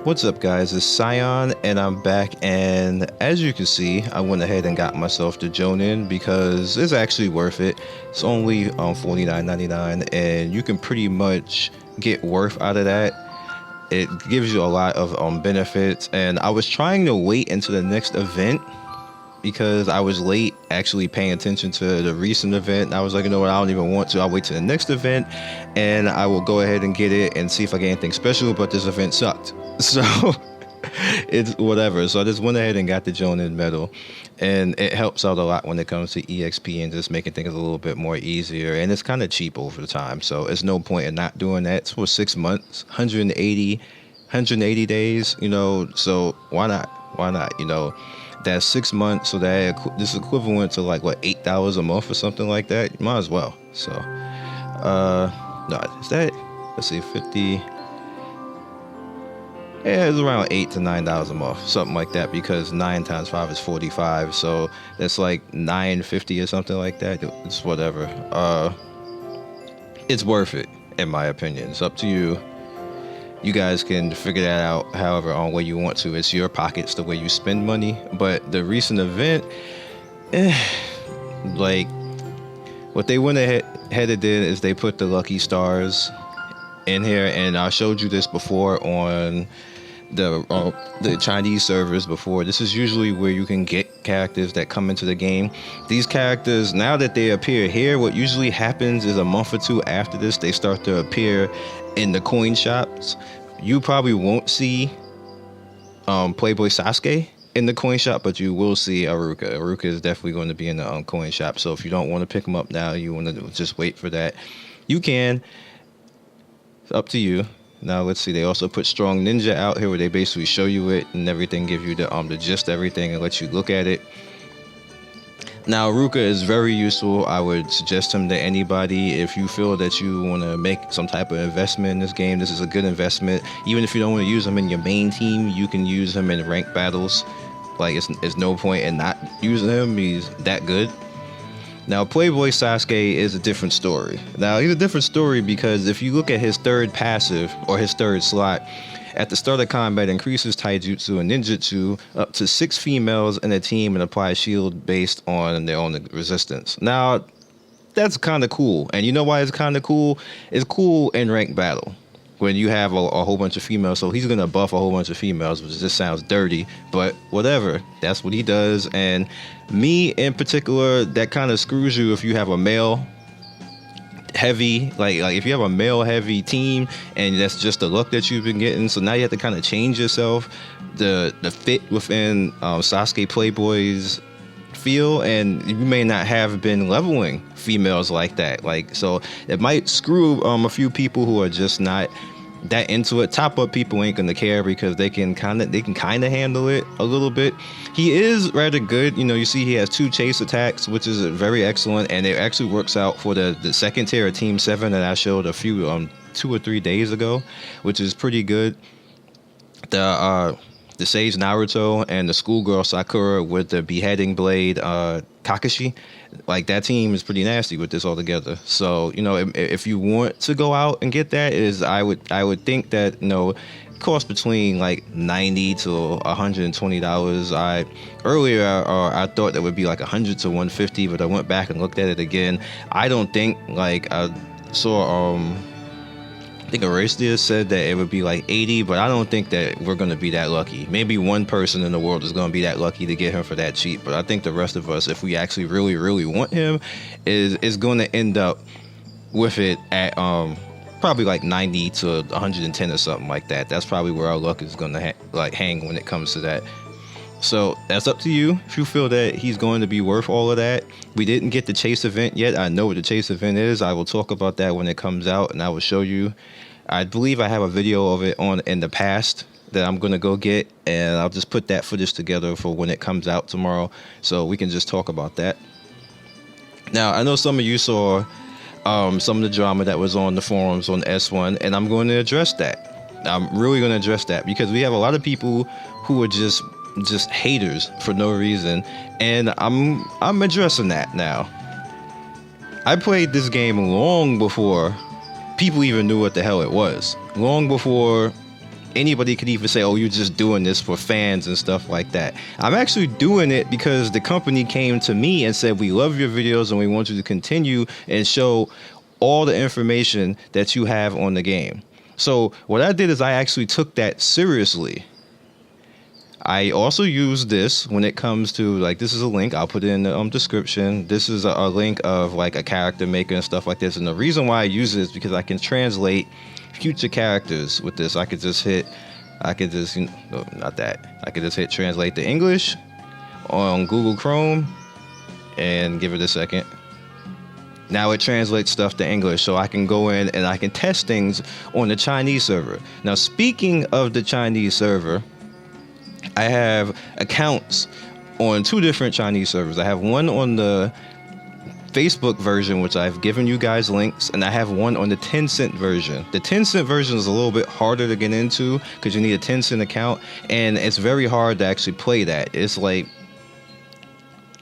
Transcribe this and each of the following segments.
What's up, guys? It's Scion, and I'm back. And as you can see, I went ahead and got myself the Jonin because it's actually worth it. It's only $49.99, and you can pretty much get worth out of that. It gives you a lot of benefits. And I was trying to wait until the next event because I was late actually paying attention to the recent event. And I was like, you know what, I don't even want to. I'll wait to the next event and I will go ahead and get it and see if I get anything special. But this event sucked. So it's whatever. So I just went ahead and got the Jonin medal, and it helps out a lot when it comes to EXP and just making things a little bit more easier. And it's kind of cheap over the time. So there's no point in not doing that. It's for 6 months, 180 days, so why not? Why not? That's 6 months, so this is equivalent to like what, $8 a month or something like that. You might as well. So no, is that, let's see, 50, yeah, it's around $8 to $9 a month, something like that, because 9 times 5 is 45, so that's like $9.50 or something like that. It's whatever. It's worth it, in my opinion. It's up to you. You guys can figure that out however on way you want to. It's your pockets, the way you spend money. But the recent event, like, what they went ahead and did is they put the lucky stars in here, and I showed you this before on the Chinese servers before. This is usually where you can get characters that come into the game. These characters, now that they appear here, what usually happens is a month or two after this, they start to appear in the coin shops. You probably won't see Playboy Sasuke in the coin shop, but you will see Iruka. Iruka is definitely going to be in the coin shop. So if you don't want to pick him up now, you want to just wait for that, you can. It's up to you. Now let's see, they also put Strong Ninja out here where they basically show you it and everything, give you the gist of everything and let you look at it. Now Iruka is very useful. I would suggest him to anybody. If you feel that you want to make some type of investment in this game, this is a good investment. Even if you don't want to use him in your main team, you can use him in ranked battles. Like, it's no point in not using him. He's that good. Now, Playboy Sasuke is a different story. Now, he's a different story because if you look at his third passive, or his third slot, at the start of combat, increases taijutsu and ninjutsu up to 6 females in a team and applies shield based on their own resistance. Now, that's kind of cool. And you know why it's kind of cool? It's cool in ranked battle when you have a whole bunch of females. So he's going to buff a whole bunch of females, which just sounds dirty, but whatever. That's what he does. And me in particular, that kind of screws you if you have a male heavy, like if you have a male heavy team and that's just the luck that you've been getting. So now you have to kind of change yourself, the fit within Sasuke Playboy's feel, and you may not have been leveling females like that. Like, so it might screw a few people who are just not that into it. Top up people ain't gonna care because they can kind of handle it a little bit. He is rather good. You see he has 2 chase attacks, which is very excellent, and it actually works out for the second tier of Team 7 that I showed a few 2 or 3 days ago, which is pretty good. The Sage Naruto and the Schoolgirl Sakura with the beheading blade Kakashi, like that team is pretty nasty with this all together. So if you want to go out and get that, I would think that it costs between like $90 to $120. Earlier I thought that would be like $100 to $150, but I went back and looked at it again. I don't think, like, I saw I think Erastia said that it would be like 80, but I don't think that we're going to be that lucky. Maybe one person in the world is going to be that lucky to get him for that cheap, but I think the rest of us, if we actually really, really want him, is going to end up with it at probably like 90 to 110 or something like that. That's probably where our luck is going to hang when it comes to that. So that's up to you. If you feel that he's going to be worth all of that. We didn't get the chase event yet. I know what the chase event is. I will talk about that when it comes out, and I will show you. I believe I have a video of it in the past that I'm going to go get, and I'll just put that footage together for when it comes out tomorrow, so we can just talk about that. Now, I know some of you saw some of the drama that was on the forums on S1, and I'm going to address that. I'm really going to address that because we have a lot of people who are just haters for no reason, and I'm addressing that now. I played this game long before people even knew what the hell it was. Long before anybody could even say, oh, you're just doing this for fans and stuff like that. I'm actually doing it because the company came to me and said, we love your videos and we want you to continue and show all the information that you have on the game. So what I did is I actually took that seriously. I also use this when it comes to, like, this is a link. I'll put it in the description. This is a link of like a character maker and stuff like this. And the reason why I use it is because I can translate future characters with this. I could just hit translate to English on Google Chrome and give it a second. Now it translates stuff to English, so I can go in and I can test things on the Chinese server. Now, speaking of the Chinese server, I have accounts on 2 different Chinese servers. I have one on the Facebook version, which I've given you guys links, and I have one on the Tencent version. The Tencent version is a little bit harder to get into because you need a Tencent account, and it's very hard to actually play that. It's like,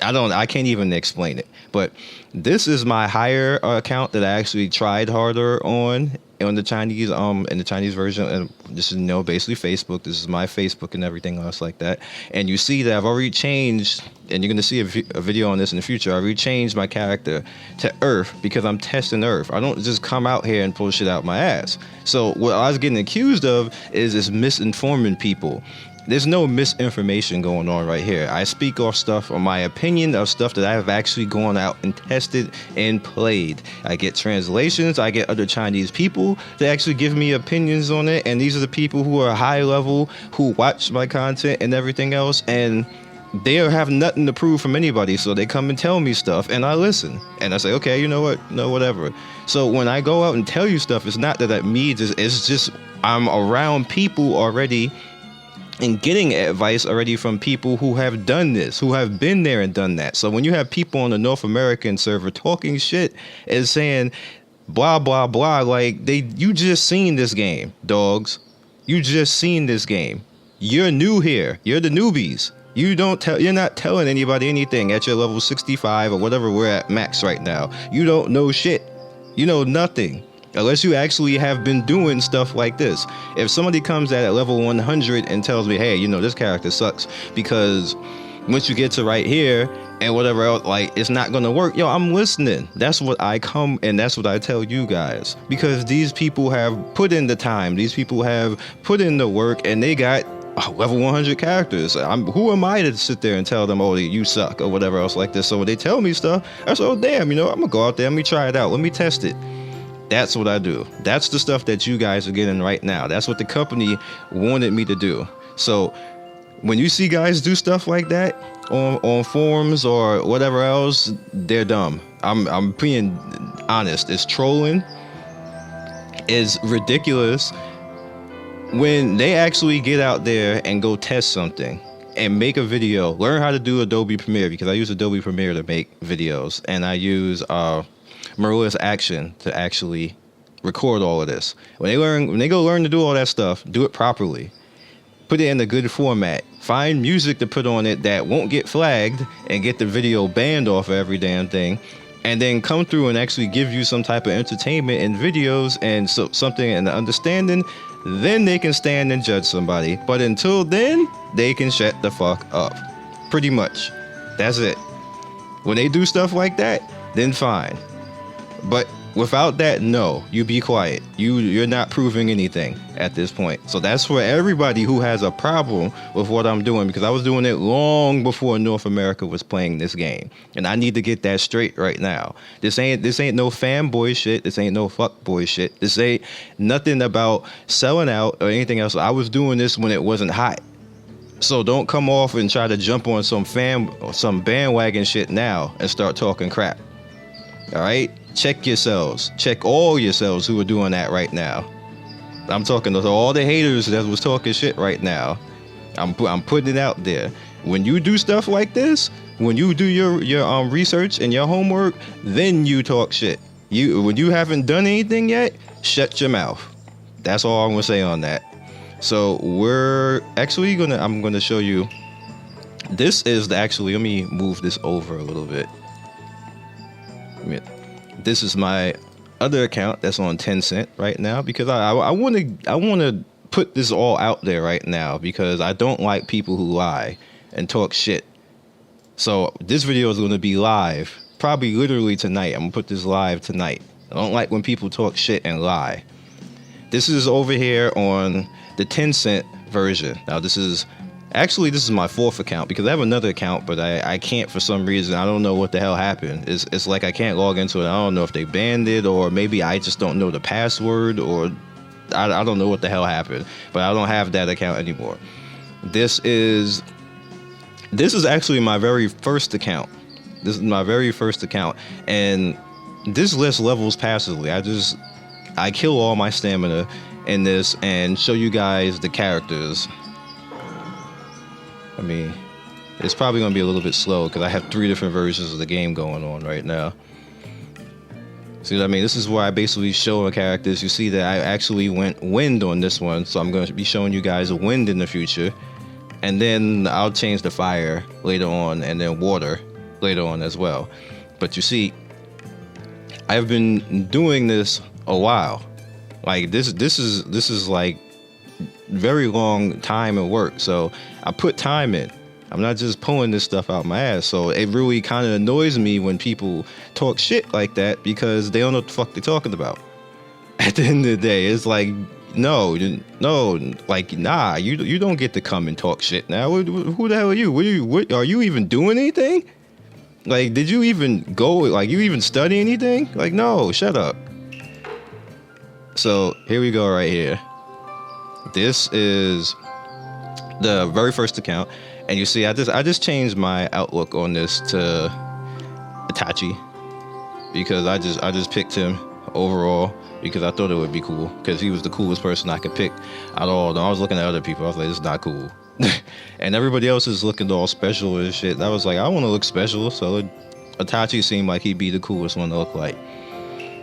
I can't even explain it. But this is my higher account that I actually tried harder on the Chinese in the Chinese version. And this is basically Facebook. This is my Facebook and everything else like that. And you see that I've already changed, and you're going to see a video on this in the future. I already changed my character to Earth because I'm testing Earth. I don't just come out here and pull shit out my ass. So what I was getting accused of is misinforming people. There's no misinformation going on right here. I speak off stuff on my opinion of stuff that I have actually gone out and tested and played. I get translations. I get other Chinese people to actually give me opinions on it. And these are the people who are high level, who watch my content and everything else. And they have nothing to prove from anybody. So they come and tell me stuff and I listen. And I say, okay, you know what? No, whatever. So when I go out and tell you stuff, it's not that it's just I'm around people already and getting advice already from people who have done this, who have been there and done that. So when you have people on the North American server talking shit and saying blah, blah, blah, like you just seen this game, dogs. You just seen this game. You're new here. You're the newbies. You're not telling anybody anything at your level 65 or whatever we're at max right now. You don't know shit. You know nothing. Unless you actually have been doing stuff like this. If somebody comes at level 100 and tells me, hey, this character sucks because once you get to right here and whatever else, like, it's not going to work. Yo, I'm listening. That's what I come and that's what I tell you guys. Because these people have put in the time. These people have put in the work and they got level 100 characters. Who am I to sit there and tell them, oh, you suck or whatever else like this? So when they tell me stuff, I say, oh, damn, I'm going to go out there. Let me try it out. Let me test it. That's what I do. That's the stuff that you guys are getting right now. That's what the company wanted me to do. So when you see guys do stuff like that on forums or whatever else, they're dumb. I'm being honest. It's trolling. It's ridiculous. When they actually get out there and go test something and make a video, learn how to do Adobe Premiere, because I use Adobe Premiere to make videos, and I use Marilla's Action to actually record all of this. When they go learn to do all that stuff, do it properly. Put it in a good format. Find music to put on it that won't get flagged and get the video banned off of every damn thing. And then come through and actually give you some type of entertainment and videos and something and understanding. Then they can stand and judge somebody. But until then, they can shut the fuck up. Pretty much. That's it. When they do stuff like that, then fine. But without that, no, you be quiet. You're not proving anything at this point. So that's for everybody who has a problem with what I'm doing, because I was doing it long before North America was playing this game. And I need to get that straight right now. This ain't no fanboy shit. This ain't no fuckboy shit. This ain't nothing about selling out or anything else. I was doing this when it wasn't hot. So don't come off and try to jump on some bandwagon shit now and start talking crap. All right? Check yourselves. Check all yourselves who are doing that right now. I'm talking to all the haters that was talking shit right now. I'm putting it out there. When you do stuff like this, when you do your research and your homework, then you talk shit. When you haven't done anything yet, shut your mouth. That's all I'm gonna say on that. So I'm gonna show you. This is let me move this over a little bit. This is my other account that's on Tencent right now, because I want to put this all out there right now because I don't like people who lie and talk shit. So this video is going to be live, probably literally tonight. I'm going to put this live tonight. I don't like when people talk shit and lie. This is over here on the 10-cent version. Now this is my 4th account because I have another account, but I can't for some reason. I don't know what the hell happened. It's like I can't log into it. I don't know if they banned it or maybe I just don't know the password or I don't know what the hell happened. But I don't have that account anymore. This is actually my very first account. This is my very first account, and this list levels passively. I kill all my stamina in this and show you guys the characters. I mean, it's probably gonna be a little bit slow because I have 3 different versions of the game going on right now. See what I mean? This is where I basically show the characters. You see that I actually went wind on this one, so I'm going to be showing you guys wind in the future. And then I'll change the fire later on, and then water later on as well. But you see, I've been doing this a while. Like this is like very long time and work. So I put time in. I'm not just pulling this stuff out my ass. So it really kind of annoys me when people talk shit like that because they don't know what the fuck they're talking about. At the end of the day, it's like, no, like, nah, you don't get to come and talk shit now. Who the hell are you? What are you even doing anything? Like, did you even go, like, you even study anything? Like, no, shut up. So here we go right here. This is the very first account. And you see, I just changed my outlook on this to Itachi because I just picked him overall because I thought it would be cool because he was the coolest person I could pick out of all of them. I was looking at other people. I was like, this is not cool. And everybody else is looking all special and shit. And I was like, I want to look special. So Itachi seemed like he'd be the coolest one to look like.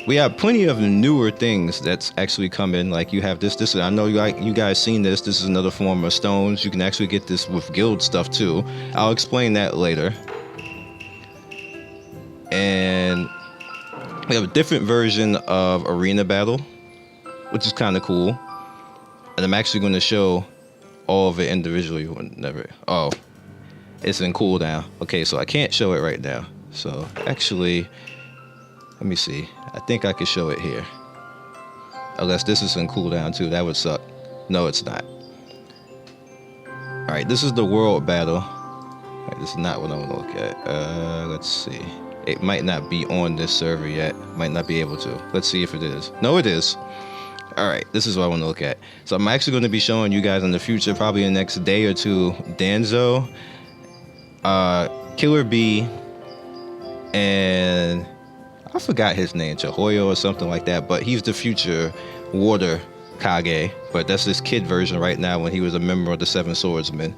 We have plenty of newer things that's actually coming. Like you have this. I know you guys seen this. This is another form of stones. You can actually get this with guild stuff too. I'll explain that later. And we have a different version of arena battle, which is kind of cool. And I'm actually going to show all of it individually. Oh, it's in cooldown. Okay, so I can't show it right now. So actually, let me see. I think I could show it here. Unless this is in cooldown too. That would suck. No, it's not. Alright, this is the world battle. Alright, this is not what I want to look at. Let's see. It might not be on this server yet. Might not be able to. Let's see if it is. No, it is. Alright, this is what I want to look at. So I'm actually going to be showing you guys in the future, probably in the next day or two, Danzo, Killer Bee, and I forgot his name, Chihoyo or something like that, but he's the future water Kage, but that's this kid version right now when he was a member of the Seven Swordsmen.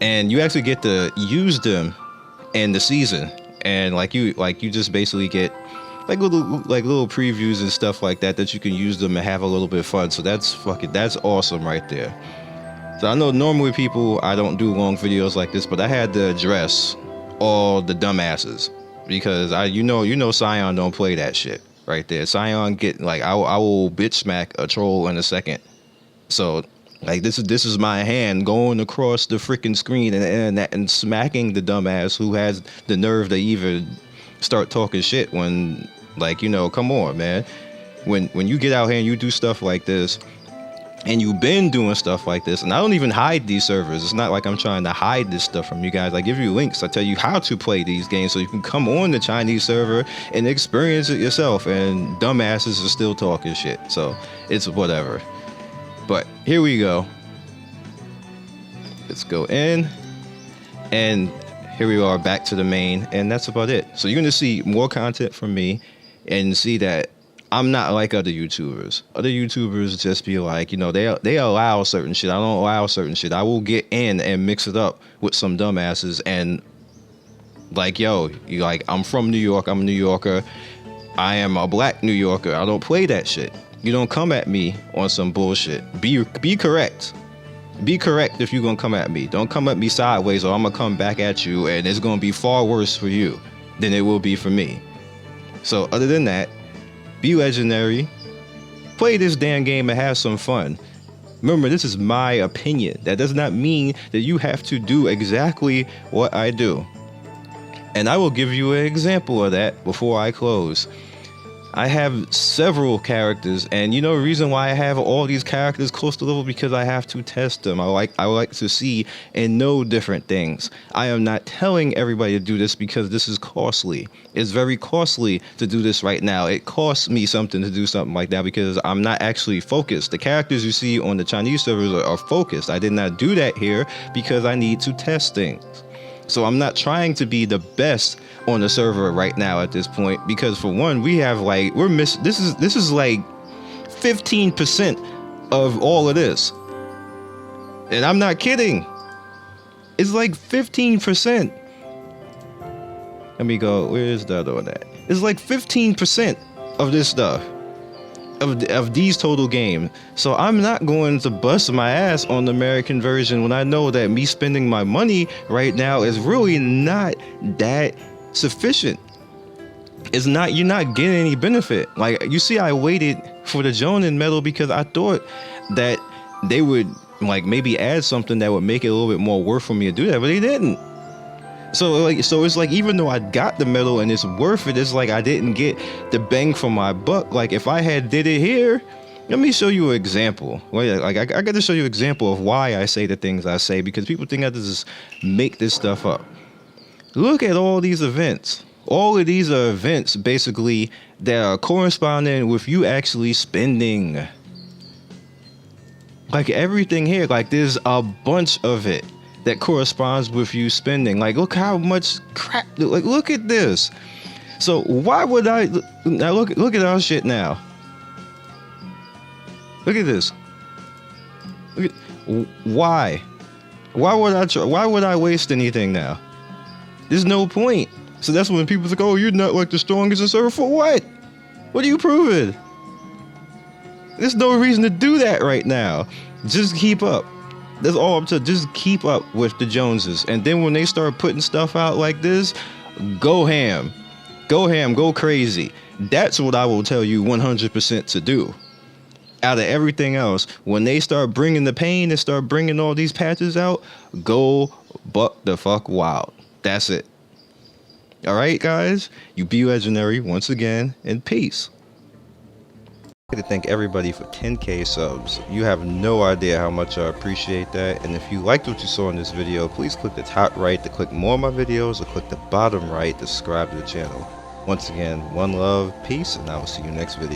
And you actually get to use them in the season, and like you just basically get like little previews and stuff like that you can use them and have a little bit of fun. So that's awesome right there. So I know normally I don't do long videos like this, but I had to address all the dumbasses. Because you know Sion don't play that shit right there. Sion get like I will bitch smack a troll in a second. So like this is my hand going across the freaking screen and smacking the dumbass who has the nerve to even start talking shit when, like, come on, man. When you get out here and you do stuff like this, and you've been doing stuff like this, and I don't even hide these servers. It's not like I'm trying to hide this stuff from you guys. I give you links. I tell you how to play these games so you can come on the Chinese server and experience it yourself. And dumbasses are still talking shit. So it's whatever. But here we go. Let's go in. And here we are back to the main. And that's about it. So you're going to see more content from me and see that I'm not like other YouTubers. Other YouTubers just be like, they allow certain shit. I don't allow certain shit. I will get in and mix it up with some dumbasses and like, yo, I'm from New York. I'm a New Yorker. I am a black New Yorker. I don't play that shit. You don't come at me on some bullshit. Be correct. Be correct if you're going to come at me. Don't come at me sideways or I'm going to come back at you and it's going to be far worse for you than it will be for me. So other than that, be legendary, play this damn game and have some fun. Remember, this is my opinion. That does not mean that you have to do exactly what I do. And I will give you an example of that before I close. I have several characters, and you know the reason why I have all these characters close to level, because I have to test them. I like to see and know different things. I am not telling everybody to do this because this is costly. It's very costly to do this right now. It costs me something to do something like that because I'm not actually focused. The characters you see on the Chinese servers are focused. I did not do that here because I need to test things. So I'm not trying to be the best on the server right now at this point, because for one, we have like, this is like 15% of all of this. And I'm not kidding. It's like 15%. Let me go, where's the other one at? It's like 15% of this stuff. Of these total game. So I'm not going to bust my ass on the American version when I know that me spending my money right now is really not that sufficient. It's not, you're not getting any benefit. Like, you see, I waited for the Jonin medal because I thought that they would like maybe add something that would make it a little bit more worth for me to do that, but they didn't. So it's like, even though I got the medal and it's worth it, it's like I didn't get the bang for my buck. Like, if I had did it here, let me show you an example. Like, I got to show you an example of why I say the things I say, because people think I just make this stuff up. Look at all these events. All of these are events basically that are corresponding with you actually spending. Like, everything here, like, there's a bunch of it that corresponds with you spending. Like, look how much crap, like, look at this. So why would I, now look at our shit now. Look at this. Look at, why would I waste anything now? There's no point. So that's when people think, oh, you're not like the strongest in server. For what? What are you proving? There's no reason to do that right now. Just keep up. That's all I'm saying. Just keep up with the Joneses. And then when they start putting stuff out like this, go ham. Go ham, go crazy. That's what I will tell you 100% to do. Out of everything else, when they start bringing the pain and start bringing all these patches out, go buck the fuck wild. That's it. All right, guys? You be legendary once again, and peace. I'd like to thank everybody for 10K subs. You have no idea how much I appreciate that. And if you liked what you saw in this video, please click the top right to click more of my videos, or click the bottom right to subscribe to the channel. Once again, one love, peace, and I will see you next video.